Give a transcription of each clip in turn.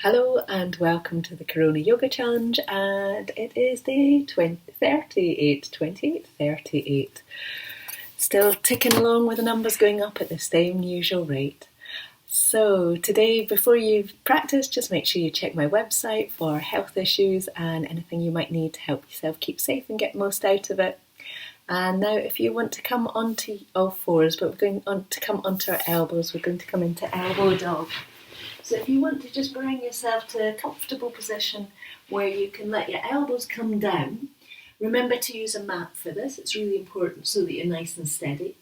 Hello and welcome to the Corona Yoga Challenge, and it is day 38. Still ticking along with the numbers going up at the same usual rate. So today, before you practice, just make sure you check my website for health issues and anything you might need to help yourself keep safe and get most out of it. And now if you want to come onto all fours, but we're going to come onto our elbows, we're going to come into elbow dog. So if you want to just bring yourself to a comfortable position where you can let your elbows come down, remember to use a mat for this. It's really important so that you're nice and steady.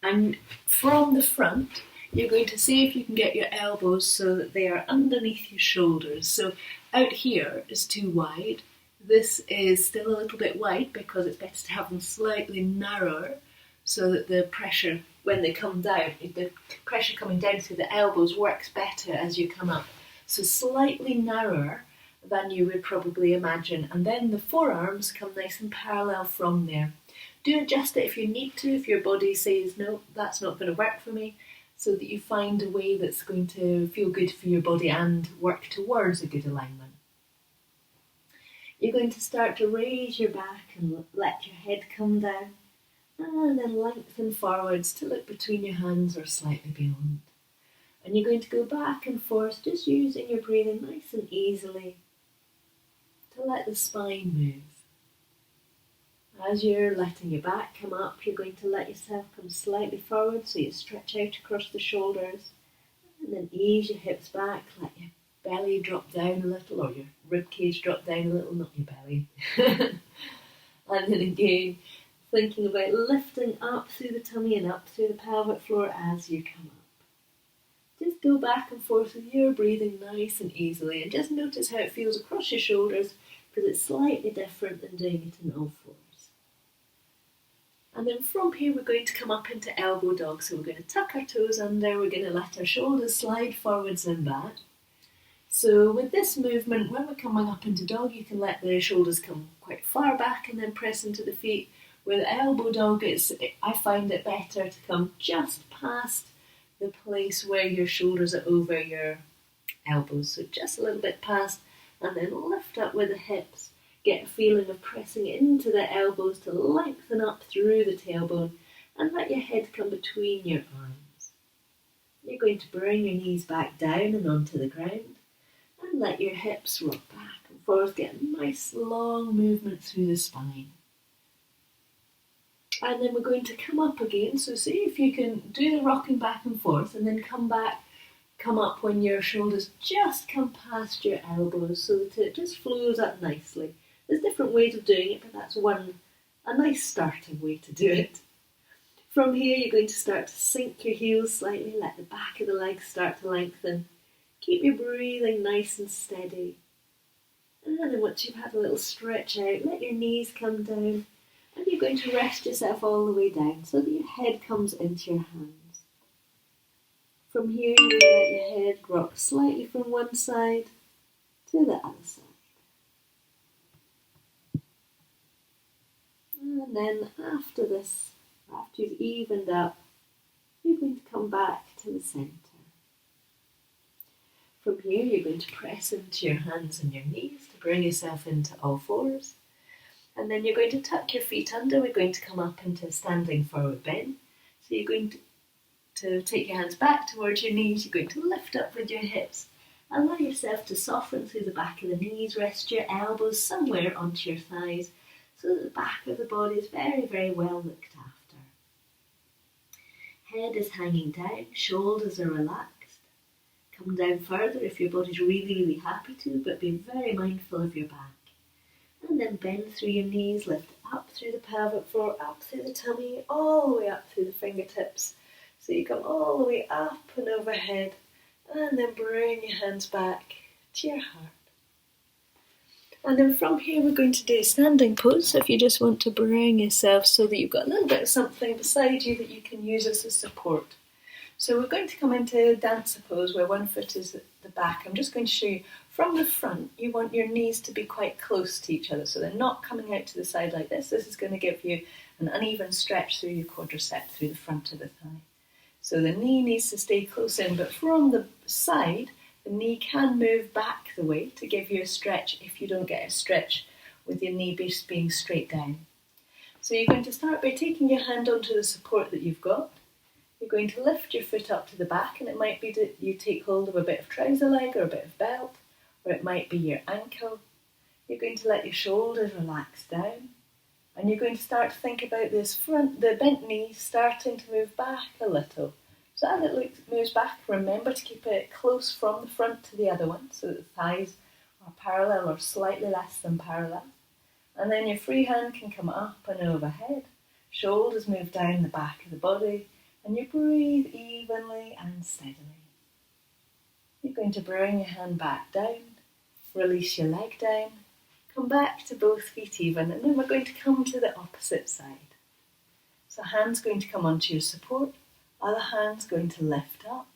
And from the front, you're going to see if you can get your elbows so that they are underneath your shoulders. So out here is too wide. This is still a little bit wide because it's better to have them slightly narrower so that the pressure, when they come down, the pressure coming down through the elbows works better as you come up. So slightly narrower than you would probably imagine. And then the forearms come nice and parallel from there. Do adjust it if you need to, if your body says, no, that's not going to work for me, so that you find a way that's going to feel good for your body and work towards a good alignment. You're going to start to raise your back and let your head come down. And then lengthen forwards to look between your hands or slightly beyond. And you're going to go back and forth, just using your breathing nice and easily to let the spine move. As you're letting your back come up, you're going to let yourself come slightly forward so you stretch out across the shoulders. And then ease your hips back, let your belly drop down a little, or your rib cage drop down a little, not your belly. And then again, thinking about lifting up through the tummy and up through the pelvic floor as you come up. Just go back and forth with your breathing nice and easily, and just notice how it feels across your shoulders, because it's slightly different than doing it in all fours. And then from here we're going to come up into elbow dog. So we're going to tuck our toes under, we're going to let our shoulders slide forwards and back. So with this movement, when we're coming up into dog, you can let the shoulders come quite far back and then press into the feet. With elbow dog, I find it better to come just past the place where your shoulders are over your elbows. So just a little bit past, and then lift up with the hips. Get a feeling of pressing into the elbows to lengthen up through the tailbone, and let your head come between your arms. You're going to bring your knees back down and onto the ground, and let your hips rock back and forth. Get a nice long movement through the spine. And then we're going to come up again. So see if you can do the rocking back and forth, and then come up when your shoulders just come past your elbows, so that it just flows up nicely. There's different ways of doing it, but that's a nice starting way to do it. From here, you're going to start to sink your heels slightly, let the back of the legs start to lengthen. Keep your breathing nice and steady. And then once you've had a little stretch out, let your knees come down. And you're going to rest yourself all the way down so that your head comes into your hands. From here, you let your head rock slightly from one side to the other side. And then after this, after you've evened up, you're going to come back to the centre. From here, you're going to press into your hands and your knees to bring yourself into all fours. And then you're going to tuck your feet under. We're going to come up into a standing forward bend. So you're going to take your hands back towards your knees. You're going to lift up with your hips. Allow yourself to soften through the back of the knees. Rest your elbows somewhere onto your thighs so that the back of the body is very, very well looked after. Head is hanging down. Shoulders are relaxed. Come down further if your body's really, really happy to, but be very mindful of your back. And then bend through your knees, lift up through the pelvic floor, up through the tummy, all the way up through the fingertips. So you come all the way up and overhead, and then bring your hands back to your heart. And then from here we're going to do a standing pose. So if you just want to bring yourself so that you've got a little bit of something beside you that you can use as a support. So we're going to come into dancer pose where one foot is at the back. I'm just going to show you from the front. You want your knees to be quite close to each other, so they're not coming out to the side like this. This is going to give you an uneven stretch through your quadricep, through the front of the thigh. So the knee needs to stay close in, but from the side, the knee can move back the way to give you a stretch if you don't get a stretch with your knee base being straight down. So you're going to start by taking your hand onto the support that you've got. You're going to lift your foot up to the back, and it might be that you take hold of a bit of trouser leg or a bit of belt, or it might be your ankle. You're going to let your shoulders relax down, and you're going to start to think about the bent knee starting to move back a little. So as it moves back, remember to keep it close from the front to the other one, so that the thighs are parallel or slightly less than parallel. And then your free hand can come up and overhead. Shoulders move down the back of the body, and you breathe evenly and steadily. You're going to bring your hand back down, release your leg down, come back to both feet even, and then we're going to come to the opposite side. So hand's going to come onto your support, other hand's going to lift up.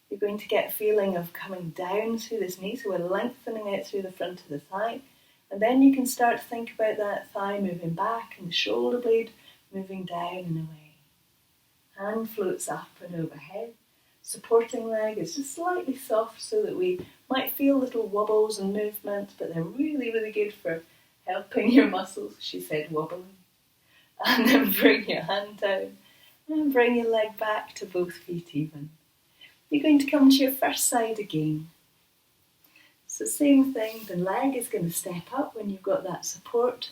You're going to get a feeling of coming down through this knee, so we're lengthening out through the front of the thigh, and then you can start to think about that thigh moving back and the shoulder blade moving down and away. Hand floats up and overhead. Supporting leg is just slightly soft so that we might feel little wobbles and movement, but they're really, really good for helping your muscles. She said wobbling. And then bring your hand down and bring your leg back to both feet even. You're going to come to your first side again. So same thing, the leg is going to step up when you've got that support.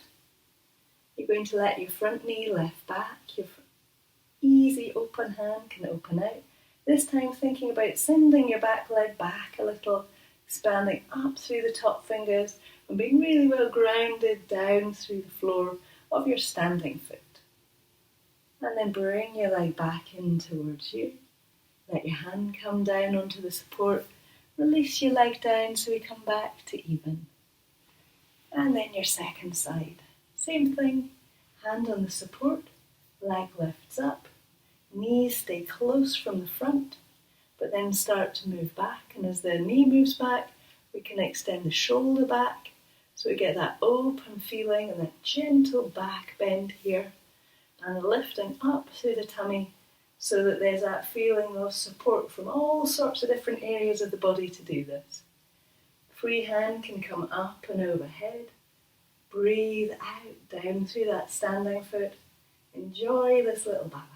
You're going to let your front knee lift back, your easy open hand can open out. This time thinking about sending your back leg back a little, expanding up through the top fingers and being really well grounded down through the floor of your standing foot. And then bring your leg back in towards you. Let your hand come down onto the support. Release your leg down so we come back to even. And then your second side. Same thing, hand on the support, leg lifts up. Knees stay close from the front, but then start to move back. And as the knee moves back, we can extend the shoulder back. So we get that open feeling and that gentle back bend here. And lifting up through the tummy so that there's that feeling of support from all sorts of different areas of the body to do this. Free hand can come up and overhead. Breathe out, down through that standing foot. Enjoy this little balance.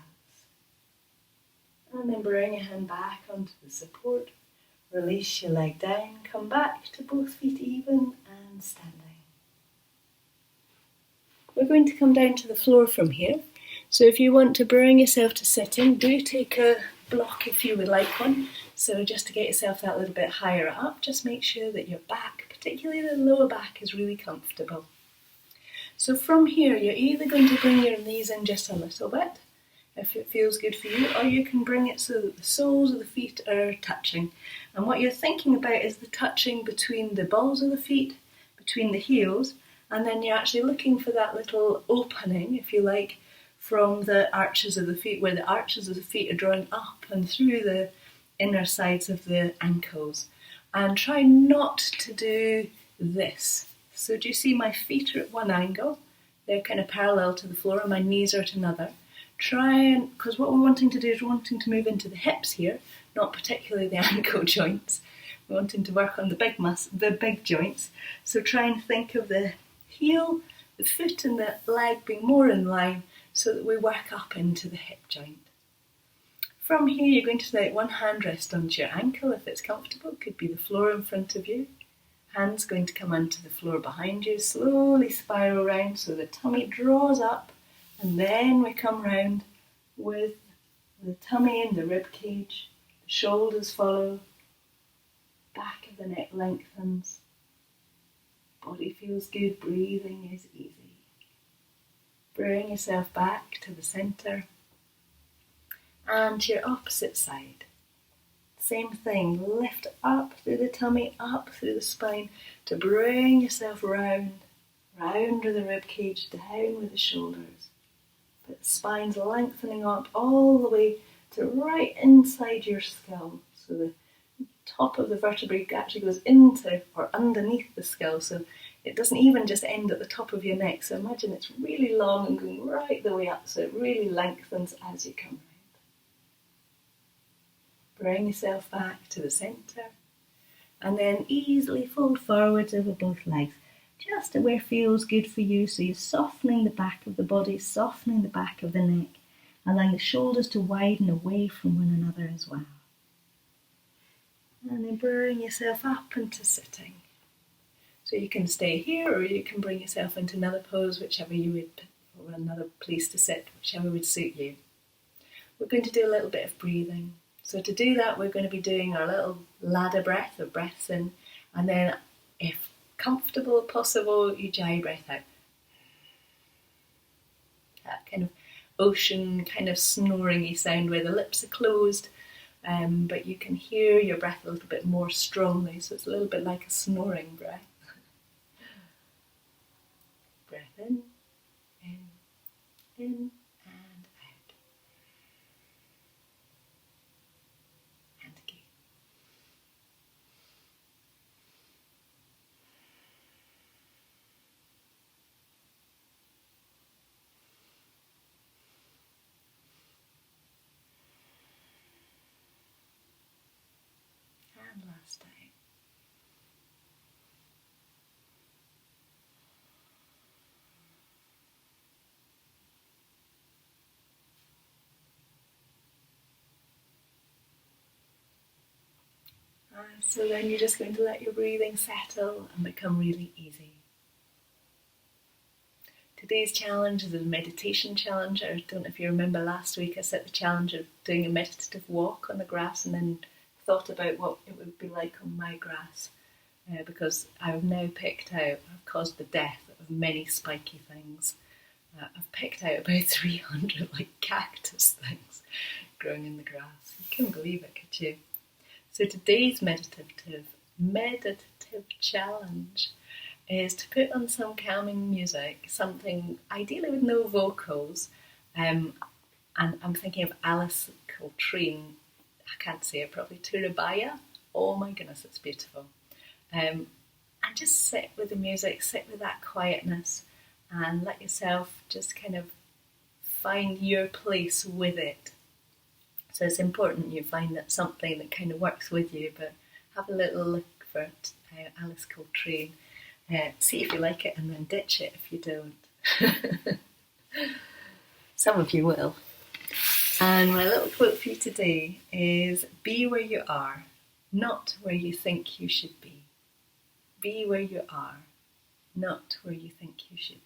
And then bring your hand back onto the support. Release your leg down. Come back to both feet even and standing. We're going to come down to the floor from here. So if you want to bring yourself to sitting, do take a block if you would like one. So just to get yourself that little bit higher up, just make sure that your back, particularly the lower back, is really comfortable. So from here, you're either going to bring your knees in just a little bit, if it feels good for you, or you can bring it so that the soles of the feet are touching. And what you're thinking about is the touching between the balls of the feet, between the heels, and then you're actually looking for that little opening, if you like, from the arches of the feet, where the arches of the feet are drawing up and through the inner sides of the ankles. And try not to do this. So do you see my feet are at one angle? They're kind of parallel to the floor and my knees are at another. Because what we're wanting to do is we're wanting to move into the hips here, not particularly the ankle joints. We're wanting to work on the big joints. So try and think of the heel, the foot and the leg being more in line so that we work up into the hip joint. From here, you're going to let one hand rest onto your ankle if it's comfortable. It could be the floor in front of you. Hand's going to come onto the floor behind you, slowly spiral round so the tummy draws up, and then we come round with the tummy and the rib cage. The shoulders follow, back of the neck lengthens. Body feels good, breathing is easy. Bring yourself back to the centre and to your opposite side. Same thing, lift up through the tummy, up through the spine to bring yourself round with the rib cage, down with the shoulders. But the spine's lengthening up all the way to right inside your skull. So the top of the vertebrae actually goes into or underneath the skull, so it doesn't even just end at the top of your neck. So imagine it's really long and going right the way up, so it really lengthens as you come round. Bring yourself back to the centre. And then easily fold forwards over both legs, just where feels good for you. So you're softening the back of the body, softening the back of the neck, allowing the shoulders to widen away from one another as well. And then bring yourself up into sitting. So you can stay here, or you can bring yourself into another pose, whichever you would, or another place to sit, whichever would suit you. We're going to do a little bit of breathing. So to do that, we're going to be doing our little ladder breath, or breaths in, and then if comfortable, possible, you dry breath out. That kind of ocean, kind of snoring-y sound where the lips are closed, but you can hear your breath a little bit more strongly, so it's a little bit like a snoring breath. Breath in, and out. And again. And last time. So then you're just going to let your breathing settle and become really easy. Today's challenge is a meditation challenge. I don't know if you remember last week I set the challenge of doing a meditative walk on the grass, and then thought about what it would be like on my grass, because I've now picked out, I've caused the death of many spiky things. I've picked out about 300 cactus things growing in the grass. You couldn't believe it, could you? So today's meditative challenge is to put on some calming music, something ideally with no vocals, and I'm thinking of Alice Coltrane, I can't say it properly, Turabaya. Oh my goodness, it's beautiful. And just sit with the music, sit with that quietness, and let yourself just kind of find your place with it. So it's important you find that something that kind of works with you, but have a little look for Alice Coltrane. See if you like it and then ditch it if you don't. Some of you will. And my little quote for you today is, be where you are, not where you think you should be. Be where you are, not where you think you should be.